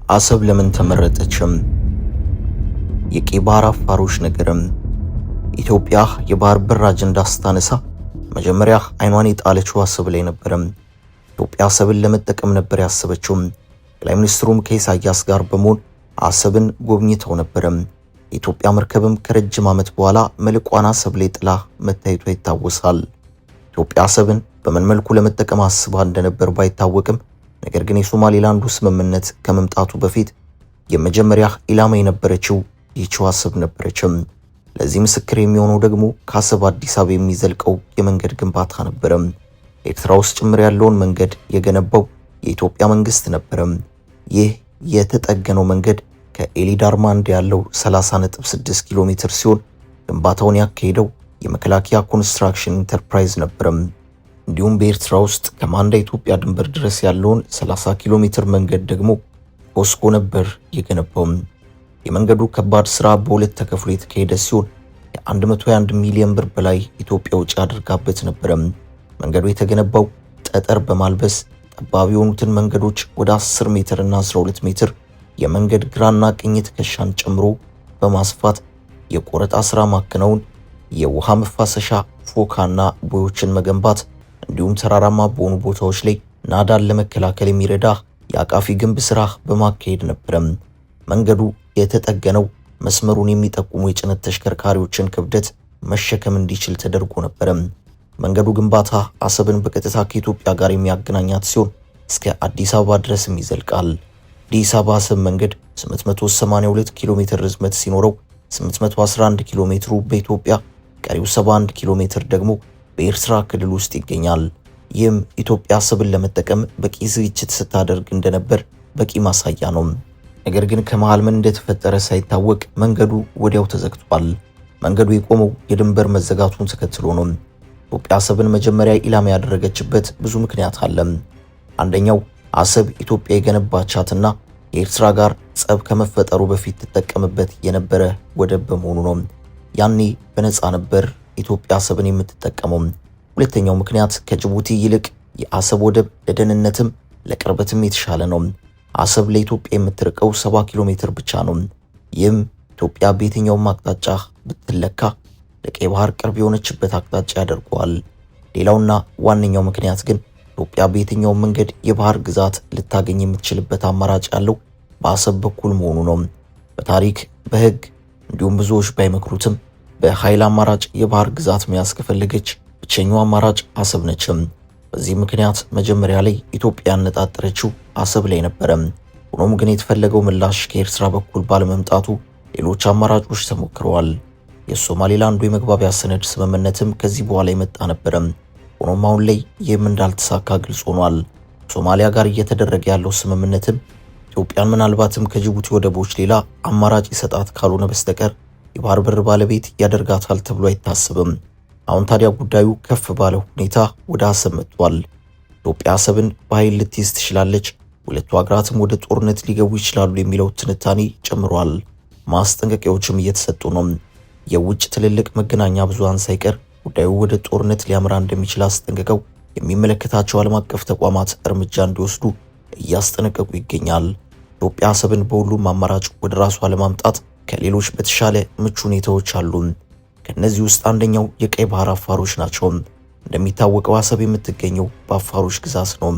አሰብ ለምን ተመረጠችም? የቀይ ባህር አፋሮች ነገርም። ኢትዮጵያ የባህር በር አጀንዳ ስታነሳ መጀመሪያ አይኗን የጣለችው አሰብ ላይ ነበርም። ኢትዮጵያ አሰብን ለመጠቀም ነበር ያሰበችው። ጠቅላይ ሚኒስትሩም ከኢሳያስ ጋር በመሆን አሰብን ጎብኝተው ነበርም። የኢትዮጵያ መርከብም ከረጅም ዓመት በኋላ መልቋን አሰብ ላይ ጥላ መታየቷ ይታወሳል። ኢትዮጵያ አሰብን በምን መልኩ ለመጠቀም አስባ እንደነበር ባይታወቅም ነገር ግን የሶማሌላንዱ ስምምነት ከመምጣቱ በፊት የመጀመሪያ ኢላማ የነበረችው ይህችው አሰብ ነበረችም። ለዚህ ምስክር የሚሆነው ደግሞ ከአሰብ አዲስ አበባ የሚዘልቀው የመንገድ ግንባታ ነበረም። ኤርትራ ውስጥ ጭምር ያለውን መንገድ የገነባው የኢትዮጵያ መንግስት ነበረም። ይህ የተጠገነው መንገድ ከኤሊዳር ማንድ ያለው 30.6 ኪሎ ሜትር ሲሆን ግንባታውን ያካሄደው የመከላከያ ኮንስትራክሽን ኢንተርፕራይዝ ነበረም። እንዲሁም በኤርትራ ውስጥ ከማንዳ ኢትዮጵያ ድንበር ድረስ ያለውን 30 ኪሎ ሜትር መንገድ ደግሞ ፖስኮ ነበር የገነባው። የመንገዱ ከባድ ስራ በሁለት ተከፍሎ የተካሄደ ሲሆን የ121 ሚሊዮን ብር በላይ ኢትዮጵያ ውጪ አድርጋበት ነበር። መንገዱ የተገነባው ጠጠር በማልበስ ጠባብ የሆኑትን መንገዶች ወደ 10 ሜትር እና 12 ሜትር የመንገድ ግራና ቀኝ ትከሻን ጨምሮ በማስፋት የቆረጣ ስራ ማከናወን፣ የውሃ መፋሰሻ ፎካና ቦዮችን መገንባት እንዲሁም ተራራማ በሆኑ ቦታዎች ላይ ናዳን ለመከላከል የሚረዳ የአቃፊ ግንብ ስራ በማካሄድ ነበር። መንገዱ የተጠገነው መስመሩን የሚጠቁሙ የጭነት ተሽከርካሪዎችን ክብደት መሸከም እንዲችል ተደርጎ ነበር። መንገዱ ግንባታ አሰብን በቀጥታ ከኢትዮጵያ ጋር የሚያገናኛት ሲሆን እስከ አዲስ አበባ ድረስም ይዘልቃል። አዲስ አበባ አሰብ መንገድ 882 ኪሎ ሜትር ርዝመት ሲኖረው 811 ኪሎ ሜትሩ በኢትዮጵያ ቀሪው 71 ኪሎ ሜትር ደግሞ በኤርትራ ክልል ውስጥ ይገኛል። ይህም ኢትዮጵያ አሰብን ለመጠቀም በቂ ዝግጅት ስታደርግ እንደነበር በቂ ማሳያ ነው። ነገር ግን ከመሃል ምን እንደተፈጠረ ሳይታወቅ መንገዱ ወዲያው ተዘግቷል። መንገዱ የቆመው የድንበር መዘጋቱን ተከትሎ ነው። ኢትዮጵያ አሰብን መጀመሪያ ኢላማ ያደረገችበት ብዙ ምክንያት አለ። አንደኛው አሰብ ኢትዮጵያ የገነባቻትና የኤርትራ ጋር ጸብ ከመፈጠሩ በፊት ተጠቀምበት የነበረ ወደብ በመሆኑ ነው። ያኔ በነፃ ነበር ኢትዮጵያ አሰብን የምትጠቀመው። ሁለተኛው ምክንያት ከጅቡቲ ይልቅ የአሰብ ወደብ ለደህንነትም ለቅርበትም የተሻለ ነው። አሰብ ለኢትዮጵያ የምትርቀው 70 ኪሎ ሜትር ብቻ ነው። ይህም ኢትዮጵያ በየትኛውም አቅጣጫ ብትለካ ለቀይ ባህር ቅርብ የሆነችበት አቅጣጫ ያደርገዋል። ሌላውና ዋነኛው ምክንያት ግን ኢትዮጵያ በየትኛውም መንገድ የባህር ግዛት ልታገኝ የምትችልበት አማራጭ ያለው በአሰብ በኩል መሆኑ ነው። በታሪክ በህግ እንዲሁም ብዙዎች ባይመክሩትም በኃይል አማራጭ የባህር ግዛት መያዝ ከፈለገች ብቸኛው አማራጭ አሰብ ነችም። በዚህ ምክንያት መጀመሪያ ላይ ኢትዮጵያ ያነጣጠረችው አሰብ ላይ ነበረ። ሆኖም ግን የተፈለገው ምላሽ ከኤርትራ በኩል ባለመምጣቱ ሌሎች አማራጮች ተሞክረዋል። የሶማሌላንዱ የመግባቢያ ሰነድ ስምምነትም ከዚህ በኋላ የመጣ ነበረ። ሆኖም አሁን ላይ ይህም እንዳልተሳካ ግልጽ ሆኗል። ሶማሊያ ጋር እየተደረገ ያለው ስምምነትም ኢትዮጵያን ምናልባትም ከጅቡቲ ወደቦች ሌላ አማራጭ ይሰጣት ካልሆነ በስተቀር የባህር በር ባለቤት ያደርጋታል ተብሎ አይታሰብም። አሁን ታዲያ ጉዳዩ ከፍ ባለ ሁኔታ ወደ አሰብ መጥቷል። ኢትዮጵያ አሰብን በኃይል ልትይዝ ትችላለች፣ ሁለቱ ሀገራትም ወደ ጦርነት ሊገቡ ይችላሉ የሚለው ትንታኔ ጨምሯል። ማስጠንቀቂያዎችም እየተሰጡ ነው። የውጭ ትልልቅ መገናኛ ብዙሃን ሳይቀር ጉዳዩ ወደ ጦርነት ሊያመራ እንደሚችል አስጠንቅቀው የሚመለከታቸው ዓለም አቀፍ ተቋማት እርምጃ እንዲወስዱ እያስጠነቀቁ ይገኛል። ኢትዮጵያ አሰብን በሁሉም አማራጭ ወደ ራሷ ለማምጣት ከሌሎች በተሻለ ምቹ ሁኔታዎች አሉ። ከነዚህ ውስጥ አንደኛው የቀይ ባህር አፋሮች ናቸው። እንደሚታወቀው አሰብ የምትገኘው በአፋሮች ግዛት ነው።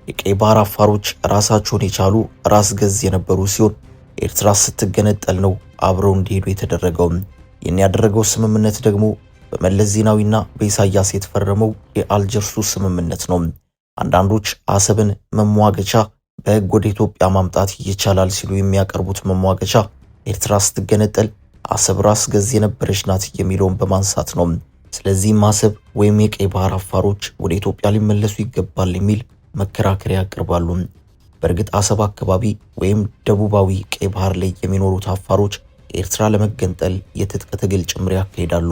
የቀይ ባህር አፋሮች ራሳቸውን የቻሉ ራስ ገዝ የነበሩ ሲሆን ኤርትራ ስትገነጠል ነው አብረው እንዲሄዱ የተደረገው። ይህን ያደረገው ስምምነት ደግሞ በመለስ ዜናዊና በኢሳያስ የተፈረመው የአልጀርሱ ስምምነት ነው። አንዳንዶች አሰብን መሟገቻ በሕግ ወደ ኢትዮጵያ ማምጣት ይቻላል ሲሉ የሚያቀርቡት መሟገቻ ኤርትራ ስትገነጠል አሰብ ራስ ገዝ የነበረች ናት የሚለውን በማንሳት ነው። ስለዚህም አሰብ ወይም የቀይ ባህር አፋሮች ወደ ኢትዮጵያ ሊመለሱ ይገባል የሚል መከራከሪያ ያቀርባሉ። በእርግጥ አሰብ አካባቢ ወይም ደቡባዊ ቀይ ባህር ላይ የሚኖሩት አፋሮች ኤርትራ ለመገንጠል የትጥቅ ትግል ጭምር ያካሂዳሉ።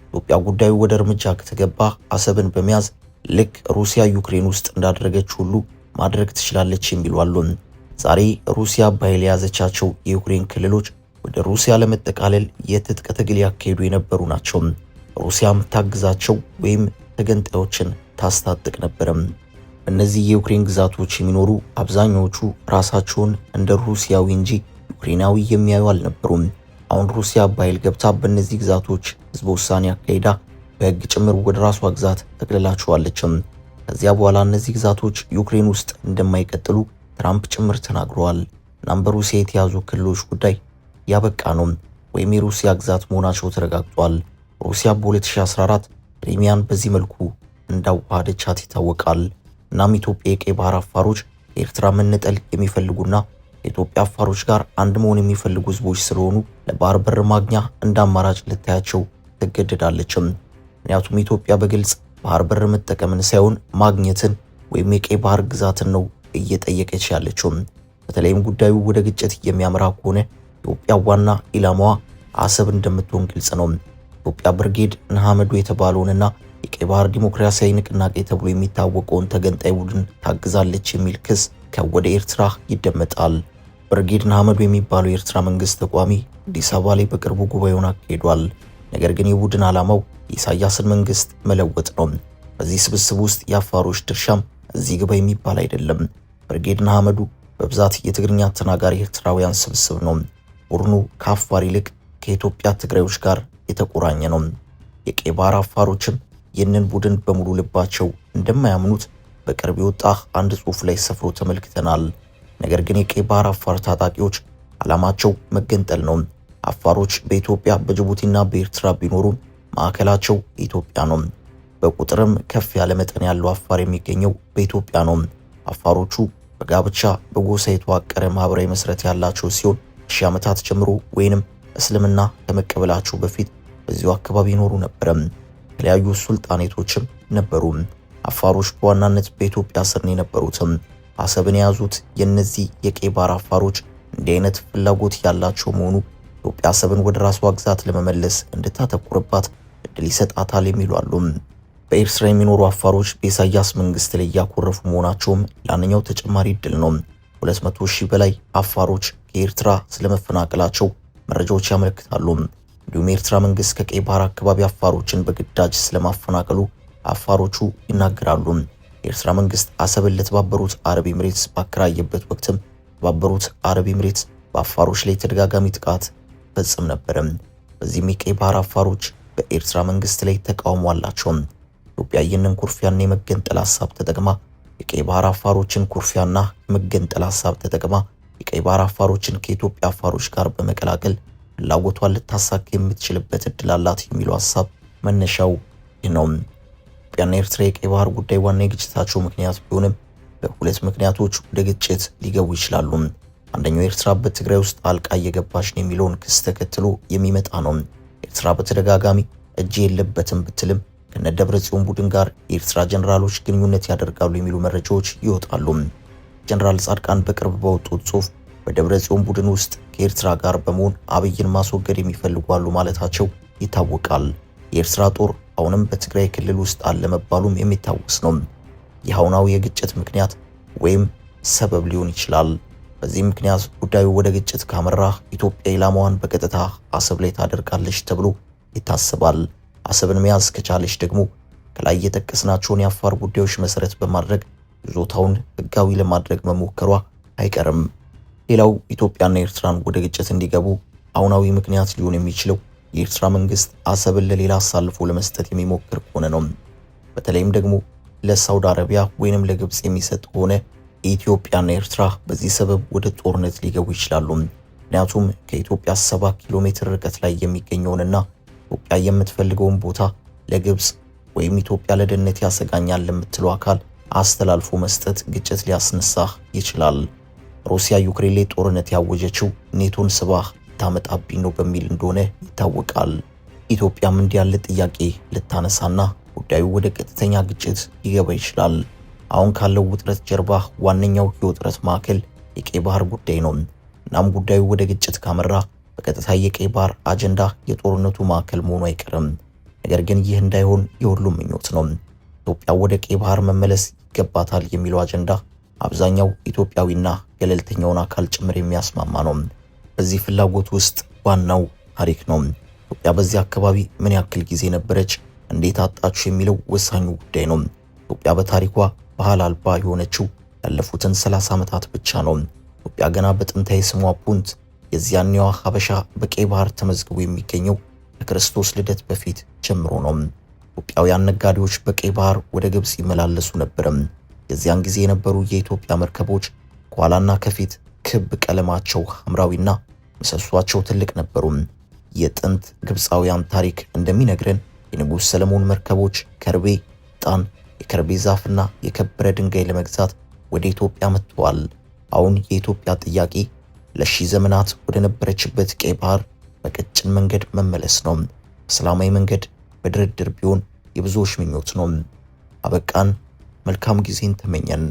ኢትዮጵያ ጉዳዩ ወደ እርምጃ ከተገባ አሰብን በመያዝ ልክ ሩሲያ ዩክሬን ውስጥ እንዳደረገች ሁሉ ማድረግ ትችላለች የሚሉ አሉ። ዛሬ ሩሲያ በኃይል የያዘቻቸው የዩክሬን ክልሎች ወደ ሩሲያ ለመጠቃለል የትጥቅ ትግል ያካሂዱ የነበሩ ናቸው። ሩሲያ የምታግዛቸው ወይም ተገንጣዮችን ታስታጥቅ ነበርም። እነዚህ የዩክሬን ግዛቶች የሚኖሩ አብዛኛዎቹ ራሳቸውን እንደ ሩሲያዊ እንጂ ዩክሬናዊ የሚያዩ አልነበሩም። አሁን ሩሲያ በኃይል ገብታ በእነዚህ ግዛቶች ህዝበ ውሳኔ አካሄዳ በህግ ጭምር ወደ ራሷ ግዛት ተቅልላቸዋለችም። ከዚያ በኋላ እነዚህ ግዛቶች ዩክሬን ውስጥ እንደማይቀጥሉ ትራምፕ ጭምር ተናግረዋል። እናም በሩሲያ የተያዙ ክልሎች ጉዳይ ያበቃ ነው ወይም የሩሲያ ግዛት መሆናቸው ተረጋግጧል። ሩሲያ በ2014 ክሪሚያን በዚህ መልኩ እንዳዋሃደቻት ይታወቃል። እናም ኢትዮጵያ የቀይ ባህር አፋሮች ኤርትራ መነጠል የሚፈልጉና የኢትዮጵያ አፋሮች ጋር አንድ መሆን የሚፈልጉ ህዝቦች ስለሆኑ ለባህር በር ማግኛ እንደ አማራጭ ልታያቸው ትገደዳለችም። ምክንያቱም ኢትዮጵያ በግልጽ ባህር በር መጠቀምን ሳይሆን ማግኘትን ወይም የቀይ ባህር ግዛትን ነው እየጠየቀች ያለችው። በተለይም ጉዳዩ ወደ ግጭት የሚያመራ ከሆነ ኢትዮጵያ ዋና ኢላማዋ አሰብ እንደምትሆን ግልጽ ነው። ኢትዮጵያ ብርጌድ ንሓመዱ የተባለውንና የቀይ ባህር ዲሞክራሲያዊ ንቅናቄ ተብሎ የሚታወቀውን ተገንጣይ ቡድን ታግዛለች የሚል ክስ ከወደ ኤርትራ ይደመጣል። ብርጌድ ንሓመዱ የሚባለው የኤርትራ መንግስት ተቋሚ አዲስ አበባ ላይ በቅርቡ ጉባኤውን አካሂዷል። ነገር ግን የቡድን ዓላማው የኢሳያስን መንግስት መለወጥ ነው። በዚህ ስብስብ ውስጥ የአፋሮች ድርሻም እዚህ ግባ የሚባል አይደለም። ብርጌድ ንሓመዱ በብዛት የትግርኛ ተናጋሪ ኤርትራውያን ስብስብ ነው። ቡድኑ ከአፋር ይልቅ ከኢትዮጵያ ትግራዮች ጋር የተቆራኘ ነው። የቀይ ባህር አፋሮችም ይህንን ቡድን በሙሉ ልባቸው እንደማያምኑት በቅርብ የወጣ አንድ ጽሑፍ ላይ ሰፍሮ ተመልክተናል። ነገር ግን የቀይ ባህር አፋር ታጣቂዎች ዓላማቸው መገንጠል ነው። አፋሮች በኢትዮጵያ በጅቡቲና በኤርትራ ቢኖሩም ማዕከላቸው ኢትዮጵያ ነው። በቁጥርም ከፍ ያለ መጠን ያለው አፋር የሚገኘው በኢትዮጵያ ነው። አፋሮቹ በጋብቻ በጎሳ የተዋቀረ ማህበራዊ መሰረት ያላቸው ሲሆን ሺህ ዓመታት ጀምሮ ወይንም እስልምና ከመቀበላቸው በፊት በዚሁ አካባቢ ይኖሩ ነበር። የተለያዩ ሱልጣኔቶችም ነበሩ። አፋሮች በዋናነት በኢትዮጵያ ስር ነው የነበሩትም። አሰብን የያዙት የነዚህ የቀይ ባህር አፋሮች እንዲህ አይነት ፍላጎት ያላቸው መሆኑ ኢትዮጵያ አሰብን ወደ ራሷ ግዛት ለመመለስ እንድታተኩርባት እድል ይሰጣታል የሚሉ አሉ። በኤርትራ የሚኖሩ አፋሮች በኢሳያስ መንግስት ላይ ያኮረፉ መሆናቸውም ሌላኛው ተጨማሪ እድል ነው። 200 ሺህ በላይ አፋሮች ከኤርትራ ስለመፈናቀላቸው መረጃዎች ያመለክታሉ። እንዲሁም የኤርትራ መንግስት ከቀይ ባህር አካባቢ አፋሮችን በግዳጅ ስለማፈናቀሉ አፋሮቹ ይናገራሉ። የኤርትራ መንግስት አሰብን ለተባበሩት አረብ ኤምሬትስ ባከራየበት ወቅትም የተባበሩት አረብ ኤምሬትስ በአፋሮች ላይ ተደጋጋሚ ጥቃት ፈጽም ነበር። በዚህም የቀይ ባህር አፋሮች በኤርትራ መንግስት ላይ ተቃውሞ አላቸው። ኢትዮጵያ ይህንን ኩርፊያና የመገንጠል ሐሳብ ተጠቅማ የቀይ ባህር አፋሮችን ኩርፊያና የመገንጠል ሐሳብ ተጠቅማ የቀይ ባህር አፋሮችን ከኢትዮጵያ አፋሮች ጋር በመቀላቀል ፍላጎቷን ልታሳካ የምትችልበት እድል አላት የሚለው ሐሳብ መነሻው ይህ ነው። ኢትዮጵያና ኤርትራ የቀይ ባህር ጉዳይ ዋና የግጭታቸው ምክንያት ቢሆንም በሁለት ምክንያቶች ወደ ግጭት ሊገቡ ይችላሉ። አንደኛው ኤርትራ በትግራይ ውስጥ ጣልቃ እየገባች ነው የሚለውን ክስ ተከትሎ የሚመጣ ነው። ኤርትራ በተደጋጋሚ እጅ የለበትም ብትልም ከነደብረ ጽዮን ቡድን ጋር የኤርትራ ጀነራሎች ግንኙነት ያደርጋሉ የሚሉ መረጃዎች ይወጣሉ። ጀነራል ጻድቃን በቅርብ በወጡት ጽሑፍ በደብረ ጽዮን ቡድን ውስጥ ከኤርትራ ጋር በመሆን አብይን ማስወገድ የሚፈልጉ አሉ ማለታቸው ይታወቃል። የኤርትራ ጦር አሁንም በትግራይ ክልል ውስጥ አለ መባሉም የሚታወስ ነው። የአሁናዊ የግጭት ምክንያት ወይም ሰበብ ሊሆን ይችላል። በዚህ ምክንያት ጉዳዩ ወደ ግጭት ካመራ ኢትዮጵያ ኢላማዋን በቀጥታ አሰብ ላይ ታደርጋለች ተብሎ ይታሰባል። አሰብን መያዝ ከቻለች ደግሞ ከላይ የጠቀስናቸውን የአፋር ጉዳዮች መሰረት በማድረግ ይዞታውን ህጋዊ ለማድረግ መሞከሯ አይቀርም። ሌላው ኢትዮጵያና ኤርትራን ወደ ግጭት እንዲገቡ አሁናዊ ምክንያት ሊሆን የሚችለው የኤርትራ መንግስት አሰብን ለሌላ አሳልፎ ለመስጠት የሚሞክር ከሆነ ነው። በተለይም ደግሞ ለሳውዲ አረቢያ ወይንም ለግብጽ የሚሰጥ ከሆነ ኢትዮጵያና ኤርትራ በዚህ ሰበብ ወደ ጦርነት ሊገቡ ይችላሉ። ምክንያቱም ከኢትዮጵያ 70 ኪሎ ሜትር ርቀት ላይ የሚገኘውንና ኢትዮጵያ የምትፈልገውን ቦታ ለግብጽ ወይም ኢትዮጵያ ለደህንነት ያሰጋኛል ለምትለው አካል አስተላልፎ መስጠት ግጭት ሊያስነሳ ይችላል። ሩሲያ ዩክሬን ላይ ጦርነት ያወጀችው ኔቶን ስባህ ታመጣብኝ ነው በሚል እንደሆነ ይታወቃል። ኢትዮጵያም እንዲህ ያለ ጥያቄ ልታነሳና ጉዳዩ ወደ ቀጥተኛ ግጭት ሊገባ ይችላል። አሁን ካለው ውጥረት ጀርባ ዋነኛው የውጥረት ማዕከል የቀይ ባህር ጉዳይ ነው። እናም ጉዳዩ ወደ ግጭት ካመራ በቀጥታ የቀይ ባህር አጀንዳ የጦርነቱ ማዕከል መሆኑ አይቀርም። ነገር ግን ይህ እንዳይሆን የሁሉም ምኞት ነው። ኢትዮጵያ ወደ ቀይ ባህር መመለስ ይገባታል የሚለው አጀንዳ አብዛኛው ኢትዮጵያዊና ገለልተኛውን አካል ጭምር የሚያስማማ ነው። በዚህ ፍላጎት ውስጥ ዋናው ታሪክ ነው። ኢትዮጵያ በዚህ አካባቢ ምን ያክል ጊዜ ነበረች፣ እንዴት አጣች የሚለው ወሳኙ ጉዳይ ነው። ኢትዮጵያ በታሪኳ ባህል አልባ የሆነችው ያለፉትን 30 ዓመታት ብቻ ነው። ኢትዮጵያ ገና በጥንታዊ ስሟ ፑንት የዚያኔዋ ሀበሻ በቀይ ባህር ተመዝግቦ የሚገኘው ከክርስቶስ ልደት በፊት ጀምሮ ነው። ኢትዮጵያውያን ነጋዴዎች በቀይ ባህር ወደ ግብጽ ይመላለሱ ነበር። የዚያን ጊዜ የነበሩ የኢትዮጵያ መርከቦች ከኋላና ከፊት ክብ ቀለማቸው ሐምራዊና ምሰሷቸው ትልቅ ነበሩ። የጥንት ግብጻውያን ታሪክ እንደሚነግረን የንጉሥ ሰለሞን መርከቦች ከርቤ፣ ዕጣን፣ የከርቤ ዛፍና የከበረ ድንጋይ ለመግዛት ወደ ኢትዮጵያ መጥተዋል። አሁን የኢትዮጵያ ጥያቄ ለሺህ ዘመናት ወደ ነበረችበት ቀይ ባህር በቀጭን መንገድ መመለስ ነው። በሰላማዊ መንገድ በድርድር ቢሆን የብዙዎች ምኞት ነው። አበቃን። መልካም ጊዜን ተመኘን።